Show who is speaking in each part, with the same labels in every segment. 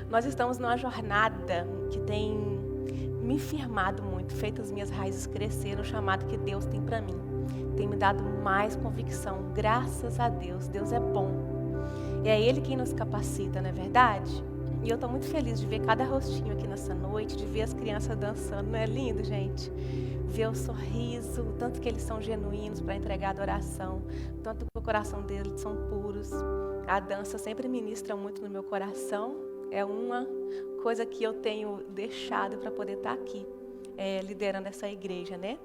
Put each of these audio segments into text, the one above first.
Speaker 1: Nós estamos numa jornada que tem me firmado muito, feito as minhas raízes crescer no chamado que Deus tem para mim. Tem me dado mais convicção, graças a Deus. Deus é bom. E é Ele quem nos capacita, não é verdade? E eu estou muito feliz de ver cada rostinho aqui nessa noite, de ver as crianças dançando. Não é lindo, gente? Ver o sorriso, o tanto que eles são genuínos para entregar adoração, tanto que o coração deles são puros. A dança sempre ministra muito no meu coração. É uma coisa que eu tenho deixado para poder estar aqui, liderando essa igreja, né?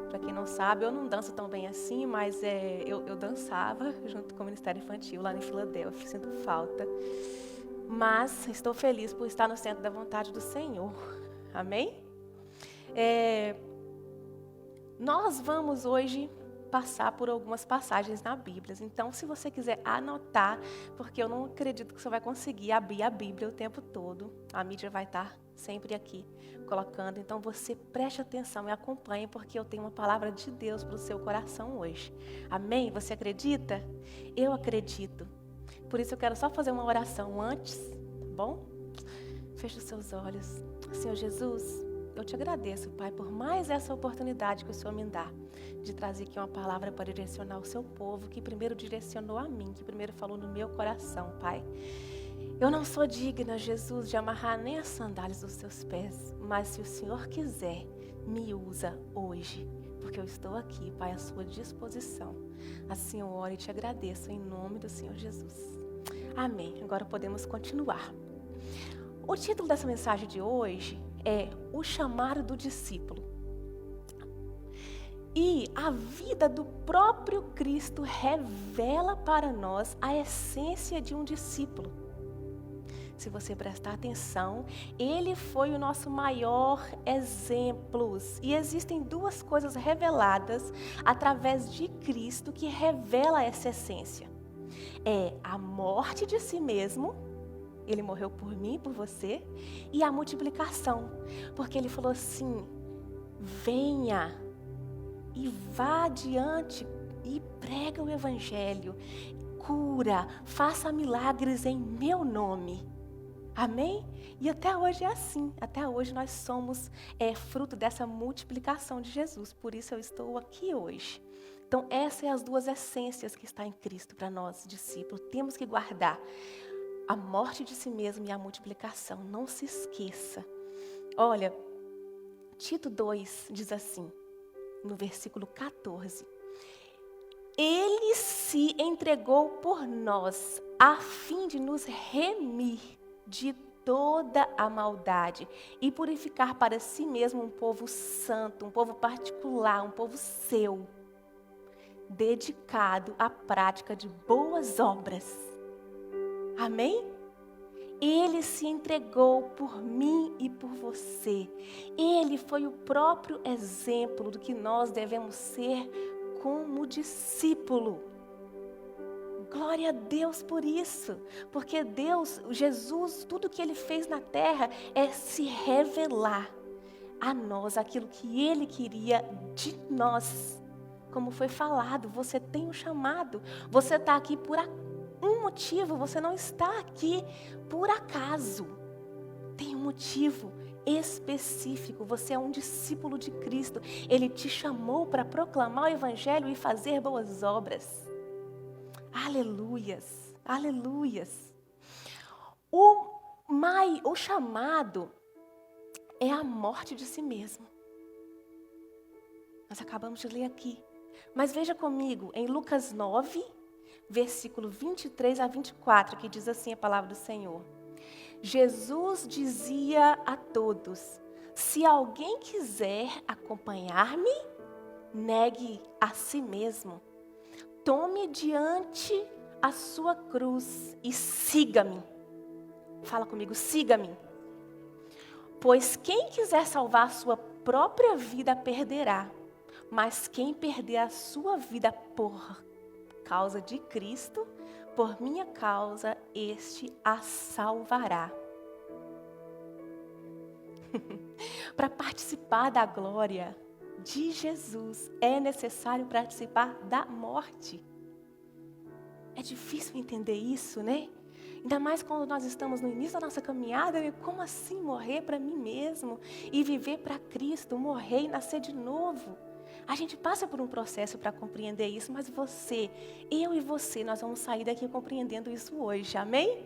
Speaker 1: Para quem não sabe, eu não danço tão bem assim, mas eu dançava junto com o Ministério Infantil lá em Filadélfia, sinto falta. Mas estou feliz por estar no centro da vontade do Senhor. Amém? Nós vamos hoje passar por algumas passagens na Bíblia. Então, se você quiser anotar, porque eu não acredito que você vai conseguir abrir a Bíblia o tempo todo. A mídia vai estar sempre aqui colocando. Então, você preste atenção e acompanhe, porque eu tenho uma palavra de Deus para o seu coração hoje. Amém? Você acredita? Eu acredito. Por isso eu quero só fazer uma oração antes, tá bom? Feche os seus olhos. Senhor Jesus, eu te agradeço, Pai, por mais essa oportunidade que o Senhor me dá de trazer aqui uma palavra para direcionar o seu povo, que primeiro direcionou a mim, que primeiro falou no meu coração, Pai. Eu não sou digna, Jesus, de amarrar nem as sandálias dos seus pés, mas se o Senhor quiser, me usa hoje, porque eu estou aqui, Pai, à sua disposição. Assim eu oro e te agradeço em nome do Senhor Jesus. Amém. Agora podemos continuar. O título dessa mensagem de hoje é o chamado do discípulo. E a vida do próprio Cristo revela para nós a essência de um discípulo. Se você prestar atenção, ele foi o nosso maior exemplo. E existem duas coisas reveladas através de Cristo que revela essa essência. É a morte de si mesmo. Ele morreu por mim, por você, e a multiplicação, porque ele falou assim: venha e vá adiante e prega o evangelho, cura, faça milagres em meu nome. Amém? E até hoje é assim, até hoje nós somos fruto dessa multiplicação de Jesus, por isso eu estou aqui hoje. Então essas são as duas essências que está em Cristo para nós, discípulos, temos que guardar. A morte de si mesmo e a multiplicação. Não se esqueça. Olha, Tito 2 diz assim, no versículo 14. Ele se entregou por nós, a fim de nos remir de toda a maldade e purificar para si mesmo um povo santo, um povo particular, um povo seu, dedicado à prática de boas obras. Amém? Ele se entregou por mim e por você. Ele foi o próprio exemplo do que nós devemos ser como discípulo. Glória a Deus por isso. Porque Deus, Jesus, tudo que Ele fez na terra é se revelar a nós aquilo que Ele queria de nós. Como foi falado, você tem um chamado. Você está aqui por um motivo, você não está aqui por acaso. Tem um motivo específico. Você é um discípulo de Cristo. Ele te chamou para proclamar o evangelho e fazer boas obras. Aleluias, aleluias. O chamado é a morte de si mesmo. Nós acabamos de ler aqui. Mas veja comigo, em Lucas 9, versículo 23 a 24, que diz assim a palavra do Senhor. Jesus dizia a todos: se alguém quiser acompanhar-me, negue a si mesmo. Tome diante a sua cruz e siga-me. Fala comigo, siga-me. Pois quem quiser salvar a sua própria vida perderá. Mas quem perder a sua vida por causa de Cristo, por minha causa, este a salvará. Para participar da glória de Jesus, é necessário participar da morte. É difícil entender isso, né? Ainda mais quando nós estamos no início da nossa caminhada, como assim morrer para mim mesmo e viver para Cristo, morrer e nascer de novo? A gente passa por um processo para compreender isso, mas eu e você, nós vamos sair daqui compreendendo isso hoje, amém?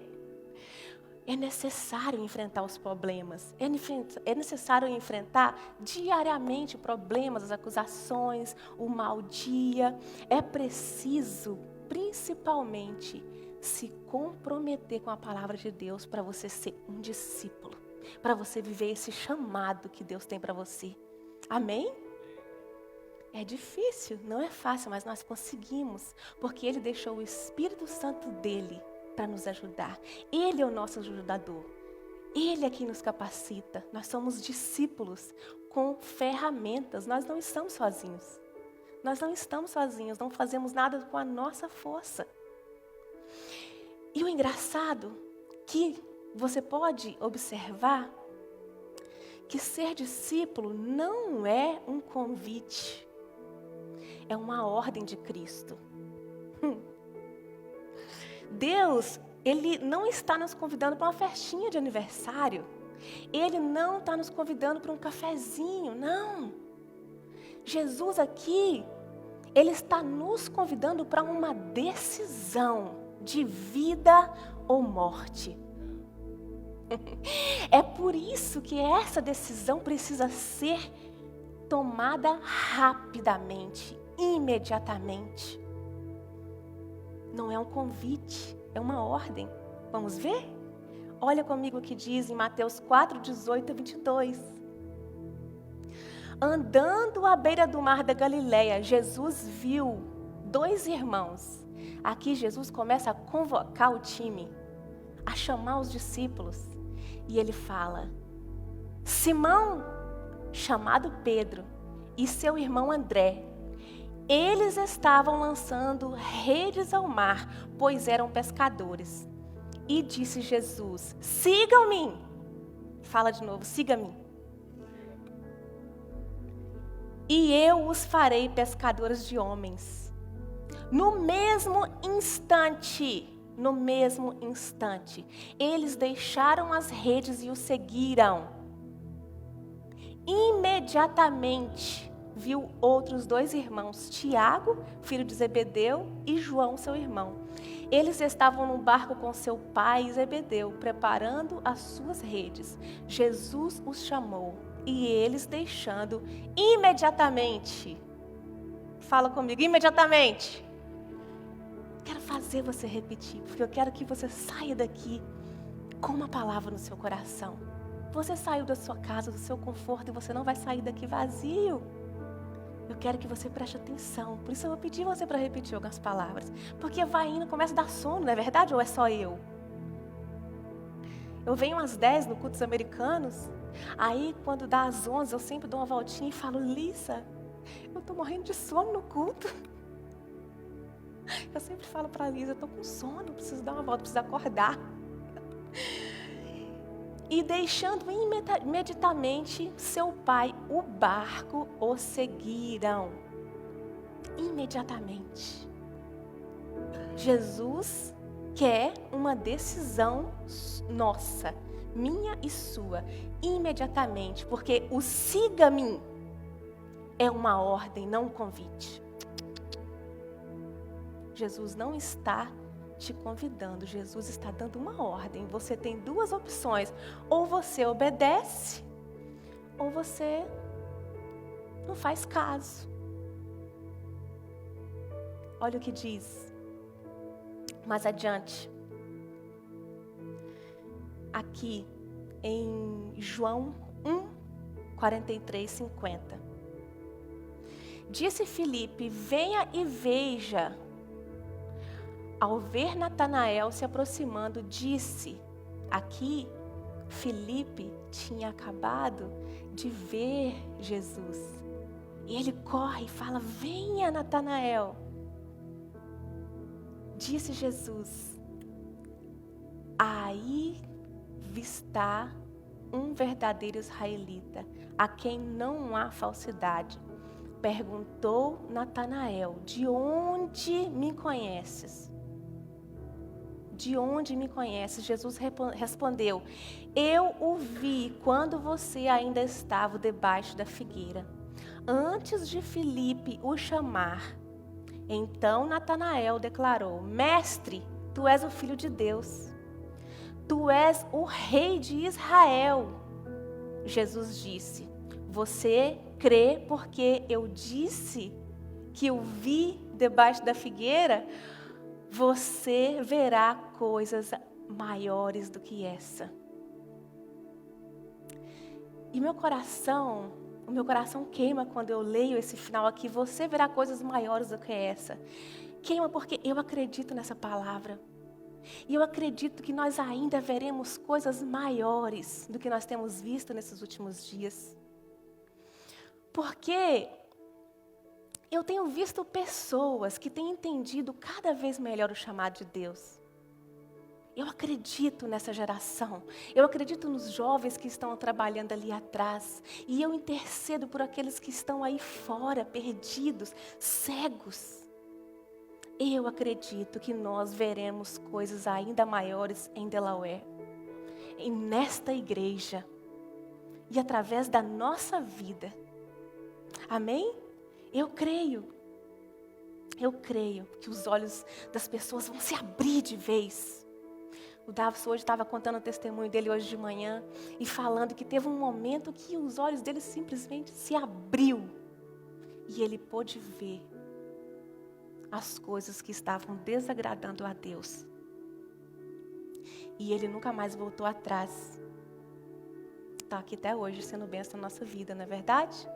Speaker 1: É necessário enfrentar os problemas, é necessário enfrentar diariamente problemas, as acusações, o mau dia. É preciso, principalmente, se comprometer com a palavra de Deus para você ser um discípulo, para você viver esse chamado que Deus tem para você. Amém? É difícil, não é fácil, mas nós conseguimos, porque Ele deixou o Espírito Santo dEle para nos ajudar. Ele é o nosso ajudador. Ele é quem nos capacita. Nós somos discípulos com ferramentas. Nós não estamos sozinhos. Nós não estamos sozinhos, não fazemos nada com a nossa força. E o engraçado que você pode observar que ser discípulo não é um convite, é uma ordem de Cristo. Deus, Ele não está nos convidando para uma festinha de aniversário. Ele não está nos convidando para um cafezinho, não. Jesus aqui, Ele está nos convidando para uma decisão de vida ou morte. É por isso que essa decisão precisa ser tomada rapidamente, imediatamente. Não é um convite, é uma ordem. Vamos ver? Olha comigo o que diz em Mateus 4, 18 a 22. Andando à beira do mar da Galileia, Jesus viu 2 irmãos. Aqui Jesus começa a convocar o time, a chamar os discípulos. E ele fala: Simão, chamado Pedro, e seu irmão André, eles estavam lançando redes ao mar, pois eram pescadores. E disse Jesus: sigam-me. Fala de novo: siga-me. E eu os farei pescadores de homens. No mesmo instante, eles deixaram as redes e o seguiram. Imediatamente viu outros 2 irmãos, Tiago, filho de Zebedeu, e João, seu irmão. Eles estavam no barco com seu pai Zebedeu, preparando as suas redes. Jesus os chamou e eles deixando imediatamente. Fala comigo, imediatamente. Quero fazer você repetir, porque eu quero que você saia daqui com uma palavra no seu coração. Você saiu da sua casa, do seu conforto, e você não vai sair daqui vazio. Eu quero que você preste atenção. Por isso eu vou pedir você para repetir algumas palavras. Porque vai indo, começa a dar sono, não é verdade? Ou é só eu? Eu venho às 10 no cultos americanos. Aí quando dá às 11 eu sempre dou uma voltinha e falo: Lisa, eu estou morrendo de sono no culto. Eu sempre falo para a Lisa: eu estou com sono, preciso dar uma volta, preciso acordar. E deixando imediatamente seu pai, o barco, o seguiram. Imediatamente. Jesus quer uma decisão nossa, minha e sua, imediatamente, porque o siga-me é uma ordem, não um convite. Jesus não está te convidando, Jesus está dando uma ordem. Você tem 2 opções: ou você obedece, ou você não faz caso. Olha o que diz mais adiante, aqui em João 1, 43, 50. Disse Filipe: venha e veja. Ao ver Natanael se aproximando, disse, aqui Filipe tinha acabado de ver Jesus. E ele corre e fala: venha, Natanael. Disse Jesus: aí está um verdadeiro israelita, a quem não há falsidade. Perguntou Natanael: de onde me conheces? de onde me conhece? Jesus respondeu: eu o vi quando você ainda estava debaixo da figueira, antes de Filipe o chamar. Então Natanael declarou: Mestre, tu és o Filho de Deus. Tu és o Rei de Israel. Jesus disse: você crê porque eu disse que o vi debaixo da figueira? Você verá coisas maiores do que essa. E o meu coração queima quando eu leio esse final aqui. Você verá coisas maiores do que essa. Queima porque eu acredito nessa palavra. E eu acredito que nós ainda veremos coisas maiores do que nós temos visto nesses últimos dias. Porque eu tenho visto pessoas que têm entendido cada vez melhor o chamado de Deus. Eu acredito nessa geração. Eu acredito nos jovens que estão trabalhando ali atrás. E eu intercedo por aqueles que estão aí fora, perdidos, cegos. Eu acredito que nós veremos coisas ainda maiores em Delaware, nesta igreja e através da nossa vida. Amém? Eu creio que os olhos das pessoas vão se abrir de vez. O Davis hoje estava contando o testemunho dele hoje de manhã e falando que teve um momento que os olhos dele simplesmente se abriu e ele pôde ver as coisas que estavam desagradando a Deus. E ele nunca mais voltou atrás. Está aqui até hoje sendo bênção na nossa vida, não é verdade?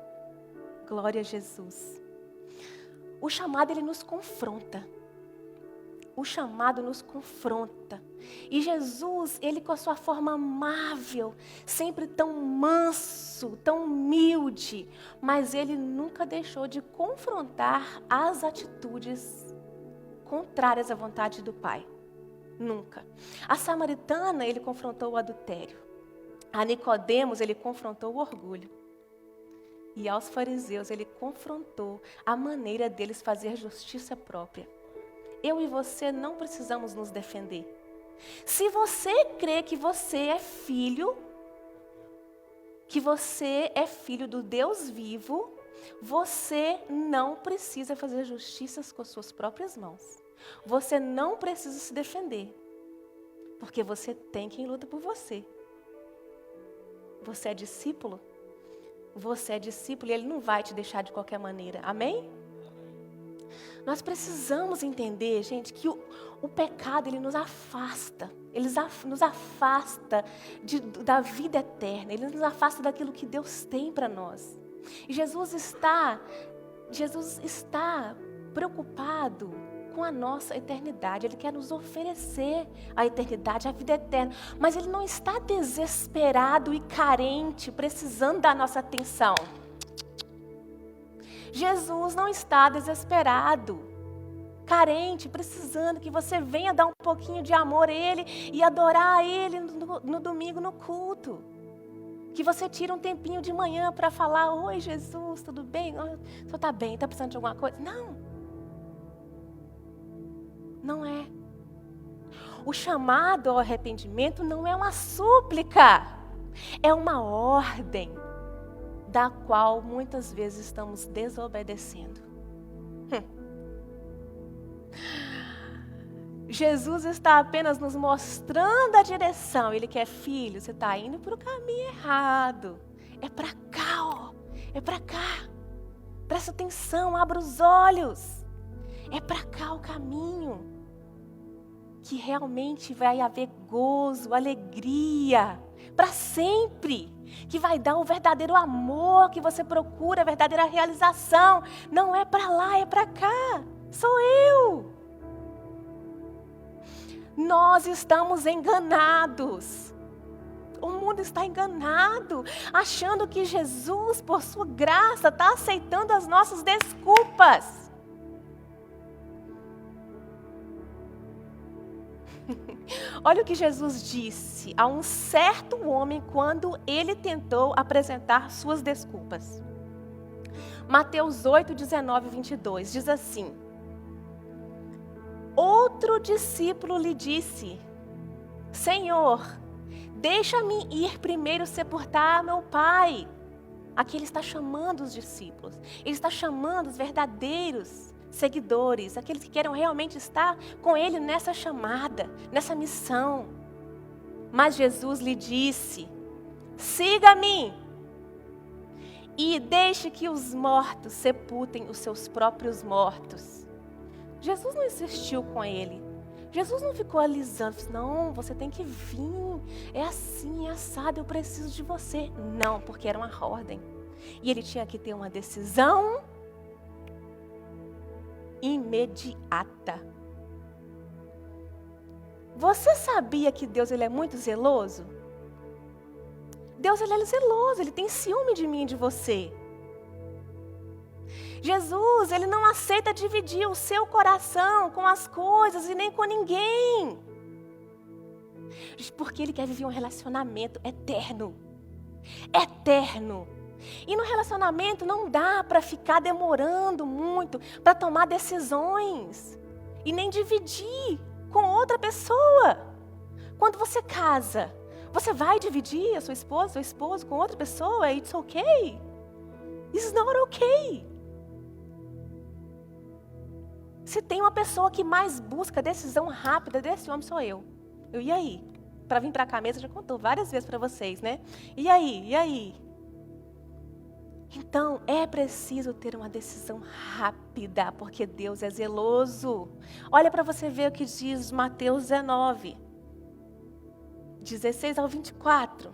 Speaker 1: Glória a Jesus. O chamado, ele nos confronta. O chamado nos confronta. E Jesus, ele com a sua forma amável, sempre tão manso, tão humilde, mas ele nunca deixou de confrontar as atitudes contrárias à vontade do Pai. Nunca. A samaritana, ele confrontou o adultério. A Nicodemos, ele confrontou o orgulho. E aos fariseus, ele confrontou a maneira deles fazer justiça própria. Eu e você não precisamos nos defender. Se você crê que você é filho do Deus vivo, você não precisa fazer justiças com as suas próprias mãos. Você não precisa se defender, porque você tem quem luta por você. Você é discípulo? Você é discípulo e ele não vai te deixar de qualquer maneira. Amém? Nós precisamos entender, gente, que o pecado, ele nos afasta. Ele nos afasta da vida eterna. Ele nos afasta daquilo que Deus tem para nós. E Jesus está preocupado com a nossa eternidade. Ele quer nos oferecer a eternidade, a vida eterna. Mas Ele não está desesperado e carente, precisando da nossa atenção. Jesus não está desesperado, carente, precisando que você venha dar um pouquinho de amor a Ele e adorar a Ele no domingo no culto. Que você tire um tempinho de manhã para falar: oi Jesus, tudo bem? O senhor está bem? Está precisando de alguma coisa? Não. Não é. O chamado ao arrependimento não é uma súplica, é uma ordem, da qual muitas vezes estamos desobedecendo. Jesus está apenas nos mostrando a direção. Ele quer: filho, você está indo para o caminho errado. É para cá, ó. É para cá. Presta atenção, abra os olhos. É para cá o caminho. Que realmente vai haver gozo, alegria, para sempre. Que vai dar o verdadeiro amor que você procura, a verdadeira realização. Não é para lá, é para cá. Sou eu. Nós estamos enganados. O mundo está enganado, achando que Jesus, por sua graça, está aceitando as nossas desculpas. Olha o que Jesus disse a um certo homem quando ele tentou apresentar suas desculpas. Mateus 8, 19 e 22 diz assim: Outro discípulo lhe disse: Senhor, deixa-me ir primeiro sepultar meu pai. Aqui ele está chamando os discípulos, ele está chamando os verdadeiros seguidores, aqueles que querem realmente estar com ele nessa chamada, nessa missão. Mas Jesus lhe disse: siga-me e deixe que os mortos sepultem os seus próprios mortos. Jesus não insistiu com ele. Jesus não ficou alisando, não, você tem que vir, é assim, é assado, eu preciso de você. Não, porque era uma ordem. E ele tinha que ter uma decisão imediata. Você sabia que Deus ele é muito zeloso? Deus ele é zeloso, ele tem ciúme de mim e de você. Jesus, ele não aceita dividir o seu coração com as coisas e nem com ninguém. Porque ele quer viver um relacionamento eterno. Eterno. E no relacionamento não dá para ficar demorando muito para tomar decisões. E nem dividir com outra pessoa. Quando você casa, você vai dividir a sua esposa, seu esposo com outra pessoa? It's okay. It's not okay. Se tem uma pessoa que mais busca decisão rápida desse homem, sou eu. E aí? Para vir para cá mesmo, já contou várias vezes para vocês, né? E aí? E aí? Então, é preciso ter uma decisão rápida, porque Deus é zeloso. Olha para você ver o que diz Mateus 19, 16 ao 24.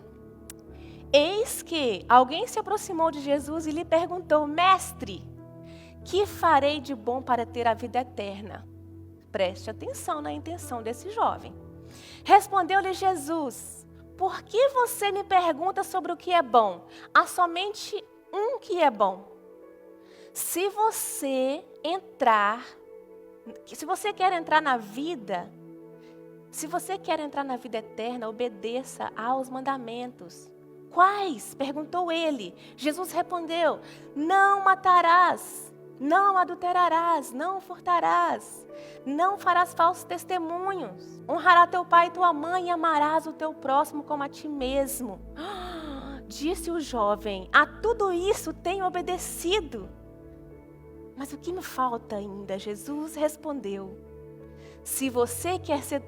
Speaker 1: Eis que alguém se aproximou de Jesus e lhe perguntou: Mestre, que farei de bom para ter a vida eterna? Preste atenção na intenção desse jovem. Respondeu-lhe Jesus: por que você me pergunta sobre o que é bom? Há somente um que é bom. Se você quer entrar na vida, se você quer entrar na vida eterna, obedeça aos mandamentos. Quais? Perguntou ele. Jesus respondeu: não matarás. Não adulterarás, não furtarás, não farás falsos testemunhos, honrará teu pai e tua mãe e amarás o teu próximo como a ti mesmo. Disse o jovem: a tudo isso tenho obedecido. Mas o que me falta ainda? Jesus respondeu: se você quer ser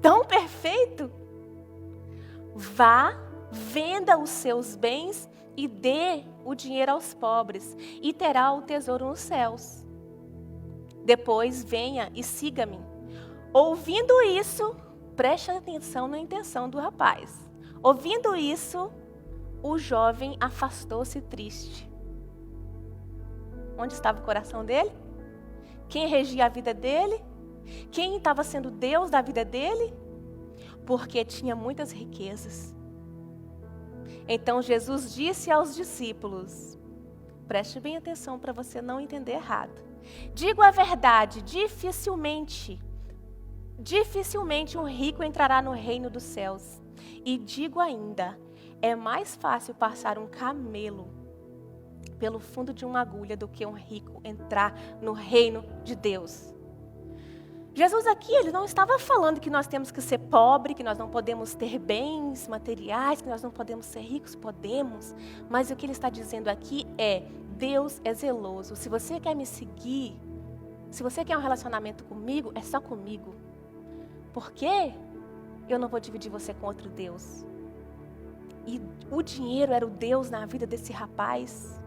Speaker 1: tão perfeito, vá, venda os seus bens e dê o dinheiro aos pobres, e terá o tesouro nos céus. Depois venha e siga-me. Ouvindo isso, preste atenção na intenção do rapaz. Ouvindo isso, o jovem afastou-se triste. Onde estava o coração dele? Quem regia a vida dele? Quem estava sendo Deus da vida dele? Porque tinha muitas riquezas. Então Jesus disse aos discípulos, preste bem atenção para você não entender errado. Digo a verdade, dificilmente um rico entrará no reino dos céus. E digo ainda, é mais fácil passar um camelo pelo fundo de uma agulha do que um rico entrar no reino de Deus. Jesus aqui, ele não estava falando que nós temos que ser pobres, que nós não podemos ter bens materiais, que nós não podemos ser ricos, podemos. Mas o que ele está dizendo aqui é, Deus é zeloso. Se você quer me seguir, se você quer um relacionamento comigo, é só comigo. Por quê? Eu não vou dividir você com outro Deus. E o dinheiro era o Deus na vida desse rapaz.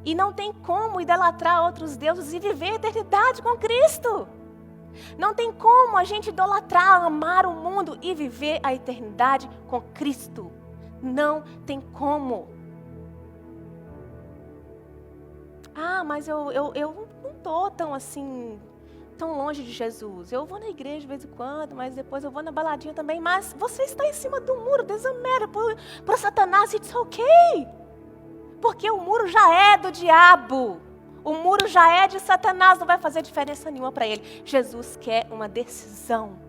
Speaker 1: E não tem como idolatrar outros deuses e viver a eternidade com Cristo. Não tem como a gente idolatrar, amar o mundo e viver a eternidade com Cristo. Não tem como. Ah, mas eu não estou tão longe de Jesus. Eu vou na igreja de vez em quando, mas depois eu vou na baladinha também. Mas você está em cima do muro, desamera para Satanás, it's okay. Porque o muro já é do diabo. O muro já é de Satanás, não vai fazer diferença nenhuma para ele. Jesus quer uma decisão.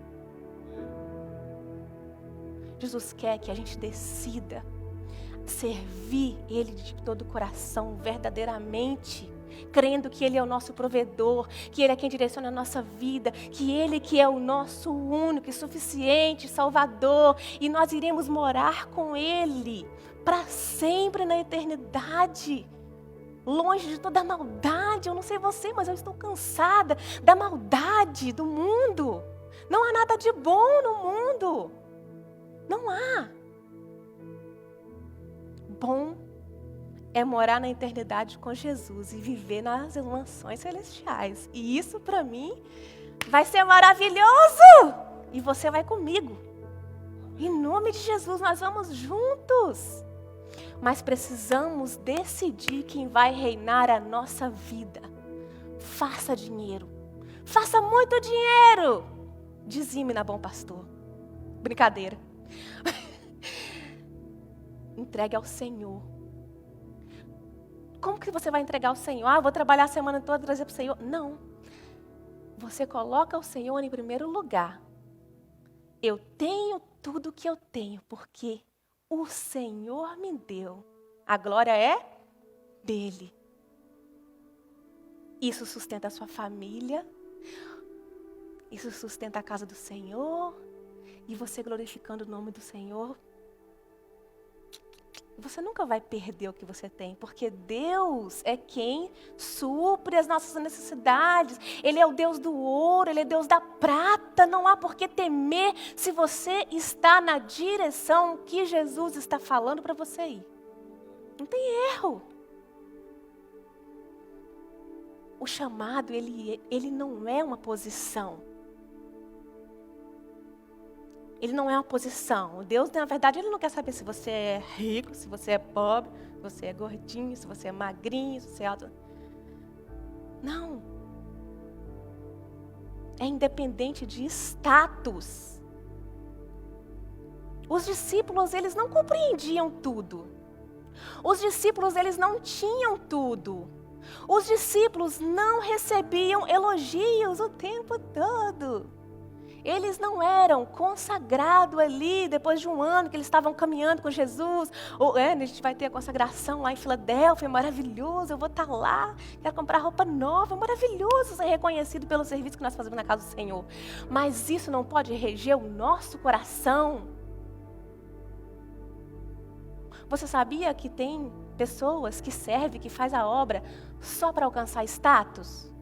Speaker 1: Jesus quer que a gente decida servir Ele de todo o coração, verdadeiramente. crendo que Ele é o nosso provedor, que Ele é quem direciona a nossa vida, que Ele que é o nosso único e suficiente Salvador, e nós iremos morar com Ele para sempre na eternidade, longe de toda a maldade. Eu não sei você, mas eu estou cansada da maldade do mundo. Não há nada de bom no mundo. Não há. Bom é morar na eternidade com Jesus e viver nas mansões celestiais. E isso para mim vai ser maravilhoso. E você vai comigo. Em nome de Jesus, nós vamos juntos. Mas precisamos decidir quem vai reinar a nossa vida. Faça dinheiro. Faça muito dinheiro. Dizime na Bom Pastor. Brincadeira. Entregue ao Senhor. Como que você vai entregar ao Senhor? Vou trabalhar a semana toda e trazer para o Senhor. Não. Você coloca o Senhor em primeiro lugar. Eu tenho tudo que eu tenho, porque o Senhor me deu. A glória é dele. Isso sustenta a sua família. Isso sustenta a casa do Senhor. E você glorificando o nome do Senhor. Você nunca vai perder o que você tem, porque Deus é quem supre as nossas necessidades. Ele é o Deus do ouro, Ele é Deus da prata. Não há por que temer se você está na direção que Jesus está falando para você ir. Não tem erro. O chamado, ele não é uma posição. Ele não é uma posição. Deus, na verdade, Ele não quer saber se você é rico, se você é pobre, se você é gordinho, se você é magrinho, se você é alto. Não. É independente de status. Os discípulos, eles não compreendiam tudo. Os discípulos, eles não tinham tudo. Os discípulos não recebiam elogios o tempo todo. Eles não eram consagrados ali, depois de um ano que eles estavam caminhando com Jesus. A gente vai ter a consagração lá em Filadélfia, maravilhoso, eu vou estar lá, quero comprar roupa nova, maravilhoso ser reconhecido pelo serviço que nós fazemos na casa do Senhor. Mas isso não pode reger o nosso coração. Você sabia que tem pessoas que servem, que fazem a obra só para alcançar status?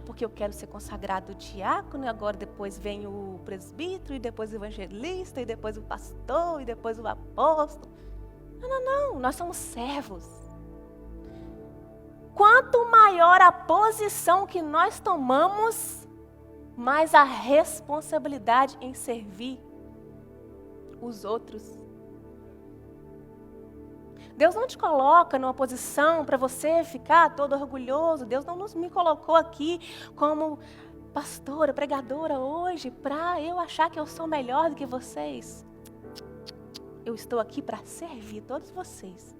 Speaker 1: Porque eu quero ser consagrado diácono, e agora depois vem o presbítero, e depois o evangelista, e depois o pastor, e depois o apóstolo. Não, nós somos servos. Quanto maior a posição que nós tomamos, mais a responsabilidade em servir os outros. Deus não te coloca numa posição para você ficar todo orgulhoso. Deus não me colocou aqui como pastora, pregadora hoje para eu achar que eu sou melhor do que vocês. Eu estou aqui para servir todos vocês.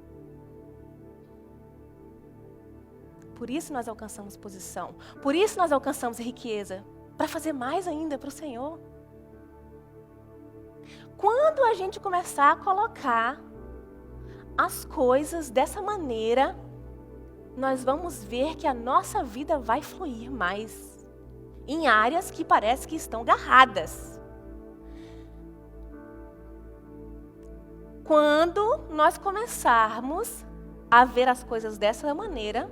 Speaker 1: Por isso nós alcançamos posição. Por isso nós alcançamos riqueza. Para fazer mais ainda para o Senhor. Quando a gente começar a colocar as coisas dessa maneira, nós vamos ver que a nossa vida vai fluir mais em áreas que parece que estão garradas. Quando nós começarmos a ver as coisas dessa maneira,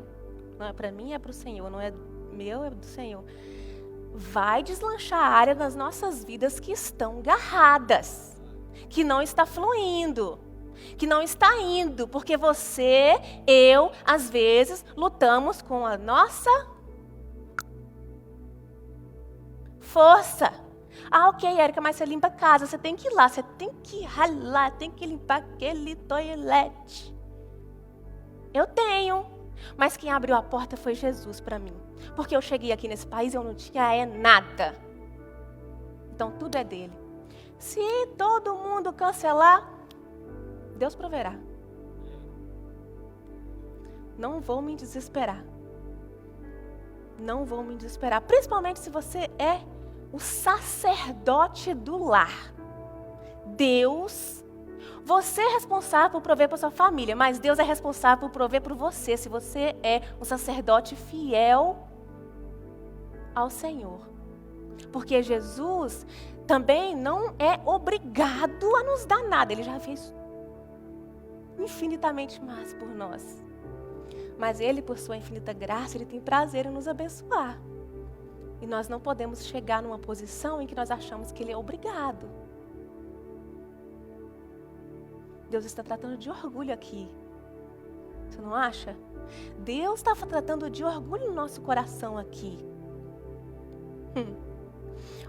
Speaker 1: não é para mim, é para o Senhor, não é meu, é do Senhor, vai deslanchar a área das nossas vidas que estão garradas, que não está fluindo, que não está indo, porque você, eu, às vezes, lutamos com a nossa força. Ok, Érica, mas você limpa a casa, você tem que ir lá, você tem que ralar, tem que limpar aquele toilette. Eu tenho, mas quem abriu a porta foi Jesus para mim. Porque eu cheguei aqui nesse país e eu não tinha nada. Então tudo é dele. Se todo mundo cancelar, Deus proverá. Não vou me desesperar. Não vou me desesperar. Principalmente se você é o sacerdote do lar. Deus, Você é responsável por prover para sua família, mas Deus é responsável por prover por você, se você é um sacerdote fiel ao Senhor. Porque Jesus também não é obrigado a nos dar nada, Ele já fez infinitamente mais por nós. Mas Ele, por sua infinita graça, Ele tem prazer em nos abençoar. E nós não podemos chegar numa posição em que nós achamos que Ele é obrigado. Deus está tratando de orgulho aqui. Você não acha? Deus está tratando de orgulho no nosso coração aqui.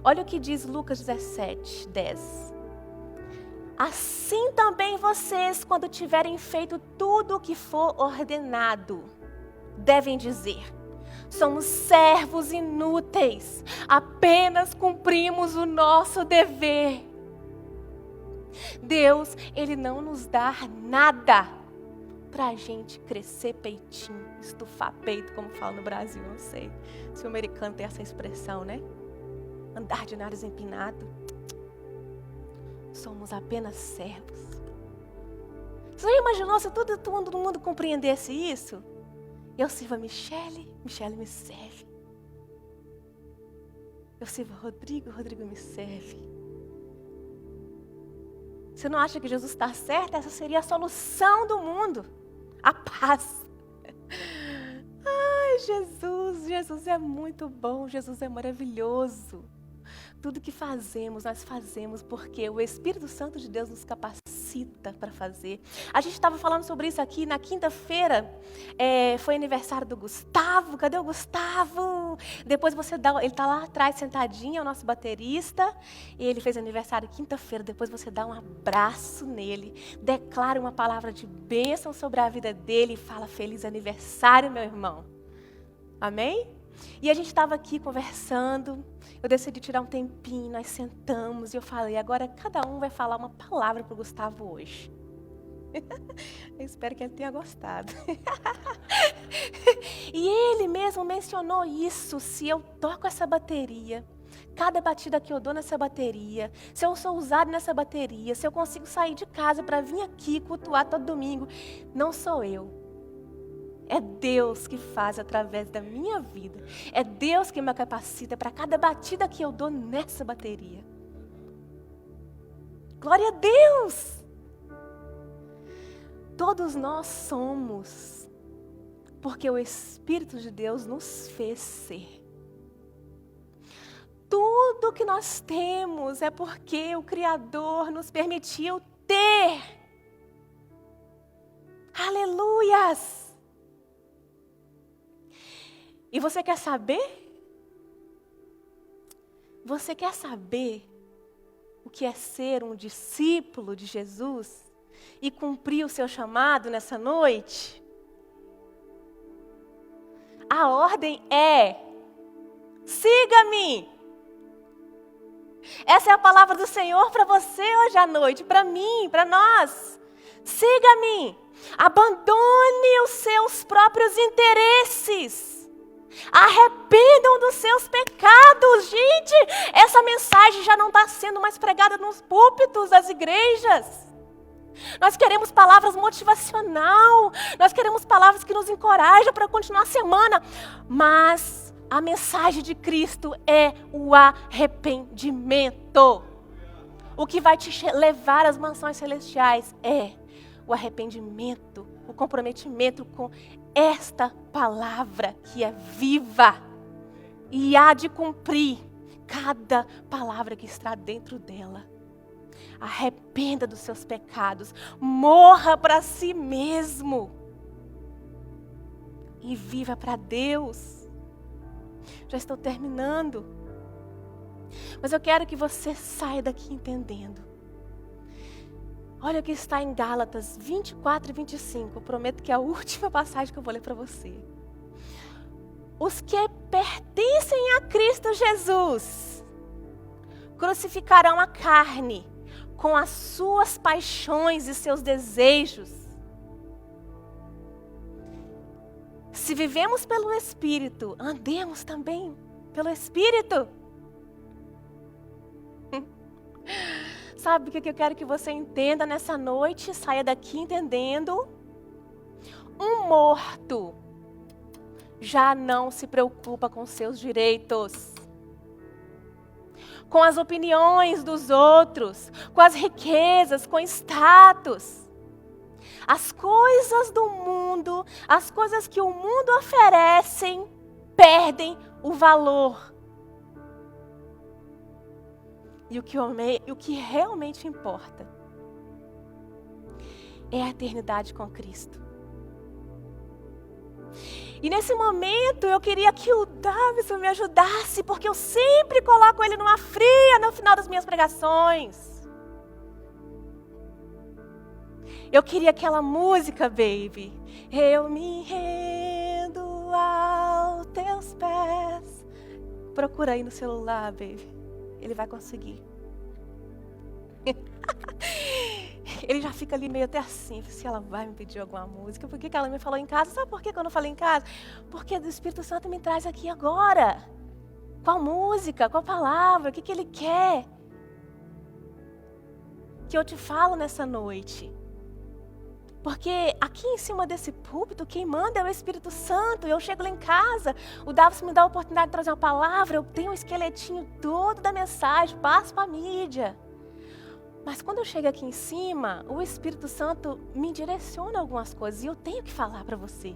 Speaker 1: Olha o que diz Lucas 17, 10. Assim também vocês, quando tiverem feito tudo o que for ordenado, devem dizer: somos servos inúteis, apenas cumprimos o nosso dever. Deus, Ele não nos dá nada para a gente crescer peitinho, estufar peito, como fala no Brasil, não sei se o americano tem essa expressão, né? Andar de nariz empinado. Somos apenas servos. Você já imaginou se todo mundo compreendesse isso? Eu sirvo a Michele me serve. Eu sirvo a Rodrigo me serve. Você não acha que Jesus está certo? Essa seria a solução do mundo. A paz. Ai, Jesus é muito bom, Jesus é maravilhoso. Tudo que fazemos, nós fazemos porque o Espírito Santo de Deus nos capacita para fazer. A gente estava falando sobre isso aqui na quinta-feira. Foi aniversário do Gustavo. Cadê o Gustavo? Depois ele está lá atrás sentadinho, é o nosso baterista. E ele fez aniversário quinta-feira. Depois você dá um abraço nele. Declara uma palavra de bênção sobre a vida dele. E fala: feliz aniversário, meu irmão. Amém? E a gente estava aqui conversando. Eu decidi tirar um tempinho, nós sentamos e eu falei: agora cada um vai falar uma palavra para o Gustavo hoje. Eu espero que ele tenha gostado. E ele mesmo mencionou isso: se eu toco essa bateria, cada batida que eu dou nessa bateria, se eu sou usado nessa bateria, se eu consigo sair de casa para vir aqui cultuar todo domingo, não sou eu. É Deus que faz através da minha vida. É Deus que me capacita para cada batida que eu dou nessa bateria. Glória a Deus! Todos nós somos, porque o Espírito de Deus nos fez ser. Tudo que nós temos é porque o Criador nos permitiu ter. Aleluias! E você quer saber? Você quer saber o que é ser um discípulo de Jesus e cumprir o seu chamado nessa noite? A ordem é: siga-me. Essa é a palavra do Senhor para você hoje à noite, para mim, para nós. Siga-me. Abandone os seus próprios interesses. Arrependam dos seus pecados. Gente, essa mensagem já não está sendo mais pregada nos púlpitos das igrejas. Nós queremos palavras motivacional. Nós queremos palavras que nos encorajam para continuar a semana. Mas a mensagem de Cristo é o arrependimento. O que vai te levar às mansões celestiais é o arrependimento, o comprometimento com esta palavra que é viva e há de cumprir cada palavra que está dentro dela. Arrependa dos seus pecados, morra para si mesmo e viva para Deus. Já estou terminando, mas eu quero que você saia daqui entendendo. Olha o que está em Gálatas 24 e 25. Eu prometo que é a última passagem que eu vou ler para você. Os que pertencem a Cristo Jesus crucificarão a carne com as suas paixões e seus desejos. Se vivemos pelo Espírito, andemos também pelo Espírito. Sabe o que eu quero que você entenda nessa noite? Saia daqui entendendo. Um morto já não se preocupa com seus direitos, com as opiniões dos outros, com as riquezas, com status. As coisas do mundo, as coisas que o mundo oferecem, perdem o valor. E o que realmente importa é a eternidade com Cristo. E nesse momento eu queria que o Davison me ajudasse, porque eu sempre coloco ele numa fria no final das minhas pregações. Eu queria aquela música, baby. Eu me rendo aos teus pés. Procura aí no celular, baby. Ele vai conseguir. Ele já fica ali meio até assim, se ela vai me pedir alguma música. Por que ela me falou em casa? Sabe por que eu não falei em casa? Porque o Espírito Santo me traz aqui agora. Qual música? Qual palavra? O que Ele quer que eu te falo nessa noite? Porque aqui em cima desse púlpito, quem manda é o Espírito Santo. Eu chego lá em casa, o Davos me dá a oportunidade de trazer uma palavra, eu tenho um esqueletinho todo da mensagem, passo para a mídia. Mas quando eu chego aqui em cima, o Espírito Santo me direciona algumas coisas e eu tenho que falar para você.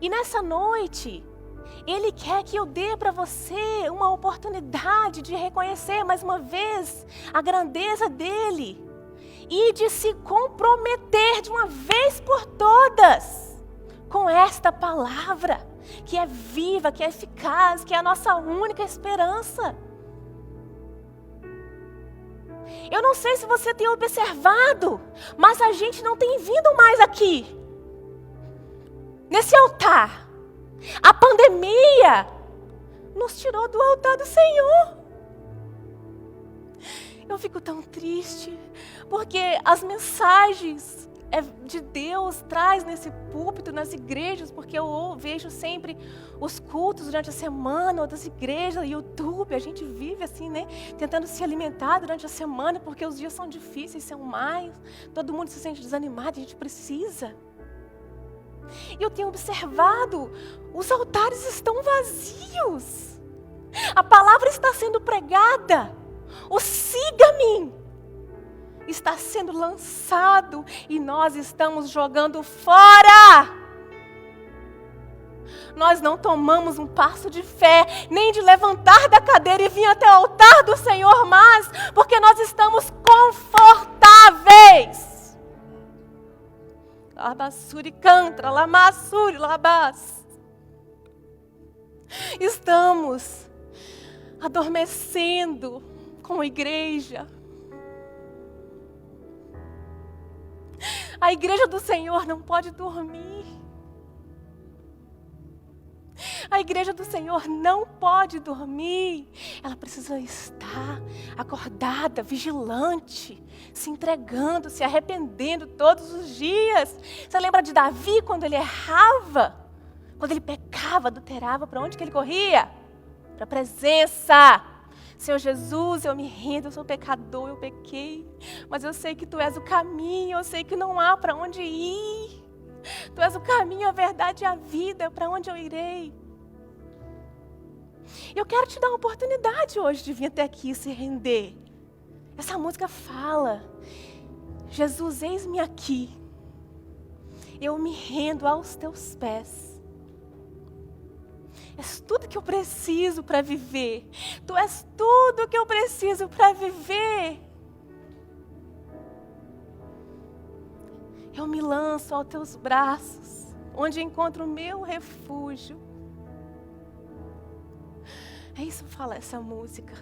Speaker 1: E nessa noite, Ele quer que eu dê para você uma oportunidade de reconhecer mais uma vez a grandeza dEle. E de se comprometer de uma vez por todas com esta palavra, que é viva, que é eficaz, que é a nossa única esperança. Eu não sei se você tem observado, mas a gente não tem vindo mais aqui, nesse altar. A pandemia nos tirou do altar do Senhor. Eu fico tão triste, porque as mensagens de Deus traz nesse púlpito, nas igrejas, porque eu vejo sempre os cultos durante a semana, outras igrejas, YouTube, a gente vive assim, né? Tentando se alimentar durante a semana, porque os dias são difíceis, são mais, todo mundo se sente desanimado, a gente precisa. E eu tenho observado, os altares estão vazios, a palavra está sendo pregada, o siga-me está sendo lançado e nós estamos jogando fora. Nós não tomamos um passo de fé, nem de levantar da cadeira e vir até o altar do Senhor mais, porque nós estamos confortáveis. Labassuri cantra, lamassuri, labas. Estamos adormecendo com a igreja. A igreja do Senhor não pode dormir. A igreja do Senhor não pode dormir. Ela precisa estar acordada, vigilante, se entregando, se arrependendo todos os dias. Você lembra de Davi quando ele errava? Quando ele pecava, adulterava, para onde que ele corria? Para a presença. Senhor Jesus, eu me rendo, eu sou pecador, eu pequei, mas eu sei que Tu és o caminho, eu sei que não há para onde ir. Tu és o caminho, a verdade e a vida, para onde eu irei? Eu quero te dar uma oportunidade hoje de vir até aqui e se render. Essa música fala, Jesus, eis-me aqui, eu me rendo aos Teus pés. És tudo que eu preciso para viver. Tu és tudo que eu preciso para viver. Eu me lanço aos Teus braços, onde encontro o meu refúgio. É isso que fala essa música.